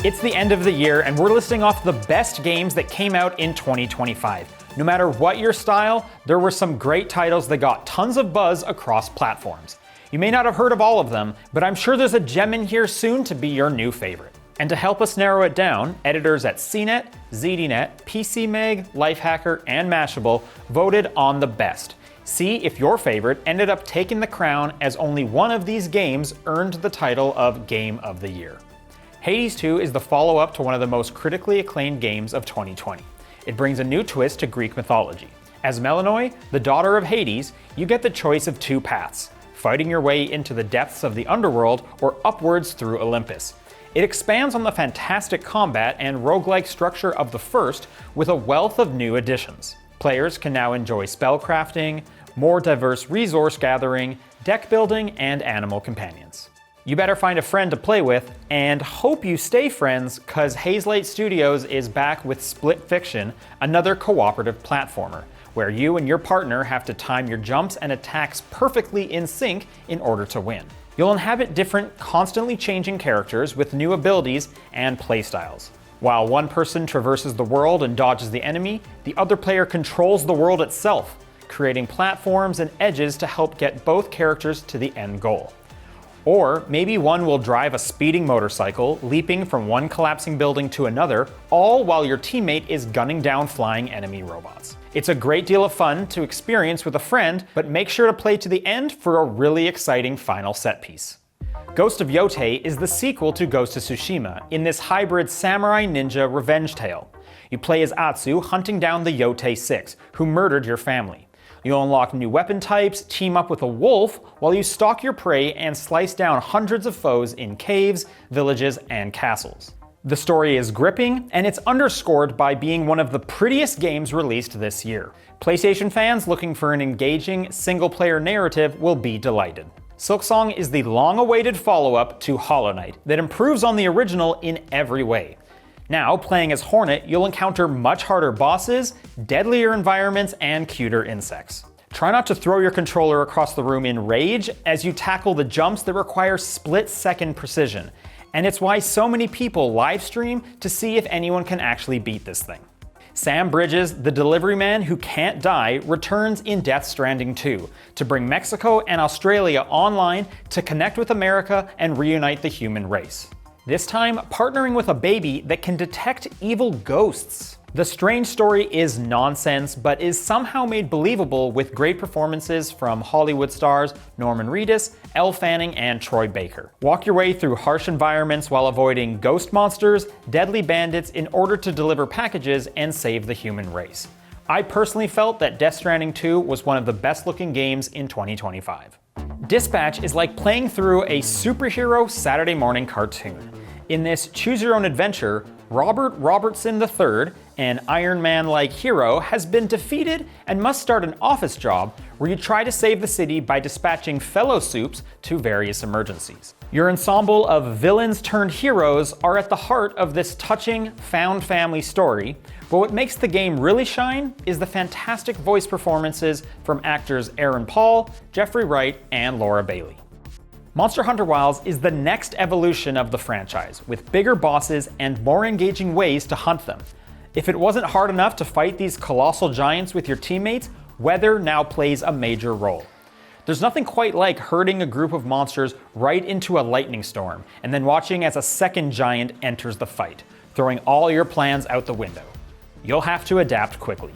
It's the end of the year, and we're listing off the best games that came out in 2025. No matter what your style, there were some great titles that got tons of buzz across platforms. You may not have heard of all of them, but I'm sure there's a gem in here soon to be your new favorite. And to help us narrow it down, editors at CNET, ZDNet, PCMag, Lifehacker, and Mashable voted on the best. See if your favorite ended up taking the crown, as only one of these games earned the title of Game of the Year. Hades 2 is the follow-up to one of the most critically acclaimed games of 2020. It brings a new twist to Greek mythology. As Melanoi, the daughter of Hades, you get the choice of two paths: fighting your way into the depths of the underworld or upwards through Olympus. It expands on the fantastic combat and roguelike structure of the first with a wealth of new additions. Players can now enjoy spellcrafting, more diverse resource gathering, deck building, and animal companions. You better find a friend to play with, and hope you stay friends, cause Hazelight Studios is back with Split Fiction, another cooperative platformer, where you and your partner have to time your jumps and attacks perfectly in sync in order to win. You'll inhabit different, constantly changing characters with new abilities and playstyles. While one person traverses the world and dodges the enemy, the other player controls the world itself, creating platforms and edges to help get both characters to the end goal. Or maybe one will drive a speeding motorcycle, leaping from one collapsing building to another, all while your teammate is gunning down flying enemy robots. It's a great deal of fun to experience with a friend, but make sure to play to the end for a really exciting final set piece. Ghost of Yotei is the sequel to Ghost of Tsushima in this hybrid samurai ninja revenge tale. You play as Atsu hunting down the Yotei 6, who murdered your family. You'll unlock new weapon types, team up with a wolf, while you stalk your prey and slice down hundreds of foes in caves, villages, and castles. The story is gripping, and it's underscored by being one of the prettiest games released this year. PlayStation fans looking for an engaging, single-player narrative will be delighted. Silksong is the long-awaited follow-up to Hollow Knight that improves on the original in every way. Now, playing as Hornet, you'll encounter much harder bosses, deadlier environments, and cuter insects. Try not to throw your controller across the room in rage as you tackle the jumps that require split-second precision, and it's why so many people live stream to see if anyone can actually beat this thing. Sam Bridges, the delivery man who can't die, returns in Death Stranding 2 to bring Mexico and Australia online to connect with America and reunite the human race. This time, partnering with a baby that can detect evil ghosts. The strange story is nonsense, but is somehow made believable with great performances from Hollywood stars Norman Reedus, Elle Fanning, and Troy Baker. Walk your way through harsh environments while avoiding ghost monsters, deadly bandits in order to deliver packages and save the human race. I personally felt that Death Stranding 2 was one of the best looking games in 2025. Dispatch is like playing through a superhero Saturday morning cartoon. In this choose-your-own-adventure, Robert Robertson III, an Iron Man-like hero, has been defeated and must start an office job where you try to save the city by dispatching fellow soups to various emergencies. Your ensemble of villains turned heroes are at the heart of this touching, found family story, but what makes the game really shine is the fantastic voice performances from actors Aaron Paul, Jeffrey Wright, and Laura Bailey. Monster Hunter Wilds is the next evolution of the franchise, with bigger bosses and more engaging ways to hunt them. If it wasn't hard enough to fight these colossal giants with your teammates, weather now plays a major role. There's nothing quite like herding a group of monsters right into a lightning storm, and then watching as a second giant enters the fight, throwing all your plans out the window. You'll have to adapt quickly.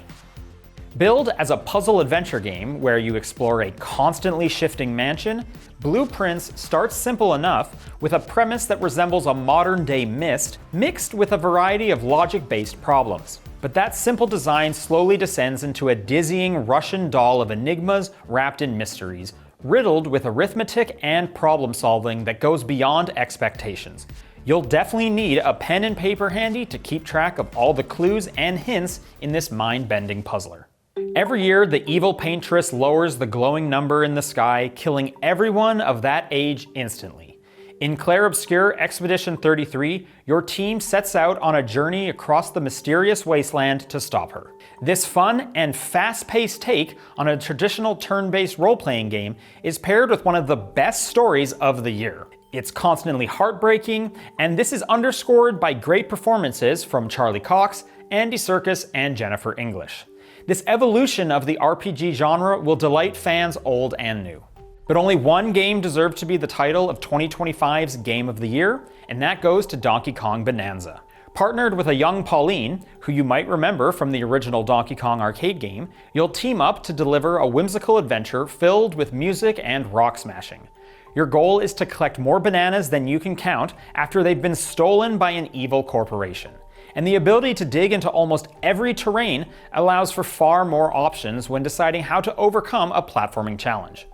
Billed as a puzzle adventure game where you explore a constantly shifting mansion, Blueprints starts simple enough with a premise that resembles a modern-day Myst mixed with a variety of logic-based problems. But that simple design slowly descends into a dizzying Russian doll of enigmas wrapped in mysteries, riddled with arithmetic and problem-solving that goes beyond expectations. You'll definitely need a pen and paper handy to keep track of all the clues and hints in this mind-bending puzzler. Every year, the evil paintress lowers the glowing number in the sky, killing everyone of that age instantly. In Clair Obscur Expedition 33, your team sets out on a journey across the mysterious wasteland to stop her. This fun and fast-paced take on a traditional turn-based role-playing game is paired with one of the best stories of the year. It's constantly heartbreaking, and this is underscored by great performances from Charlie Cox, Andy Serkis, and Jennifer English. This evolution of the RPG genre will delight fans old and new. But only one game deserved to be the title of 2025's Game of the Year, and that goes to Donkey Kong Bananza. Partnered with a young Pauline, who you might remember from the original Donkey Kong arcade game, you'll team up to deliver a whimsical adventure filled with music and rock smashing. Your goal is to collect more bananas than you can count after they've been stolen by an evil corporation. And the ability to dig into almost every terrain allows for far more options when deciding how to overcome a platforming challenge.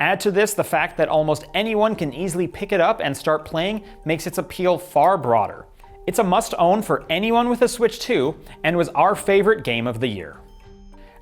Add to this the fact that almost anyone can easily pick it up and start playing makes its appeal far broader. It's a must-own for anyone with a Switch 2, and was our favorite game of the year.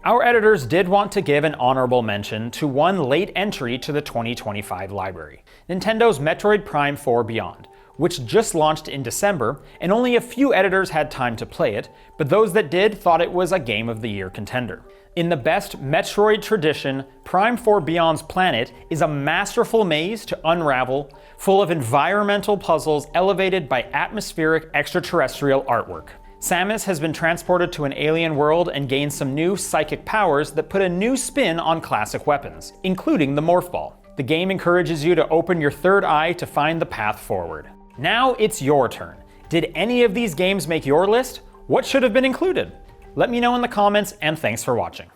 Our editors did want to give an honorable mention to one late entry to the 2025 library, Nintendo's Metroid Prime 4 Beyond, which just launched in December, and only a few editors had time to play it, but those that did thought it was a Game of the Year contender. In the best Metroid tradition, Prime 4 Beyond's planet is a masterful maze to unravel, full of environmental puzzles elevated by atmospheric extraterrestrial artwork. Samus has been transported to an alien world and gains some new psychic powers that put a new spin on classic weapons, including the Morph Ball. The game encourages you to open your third eye to find the path forward. Now it's your turn. Did any of these games make your list? What should have been included? Let me know in the comments, and thanks for watching.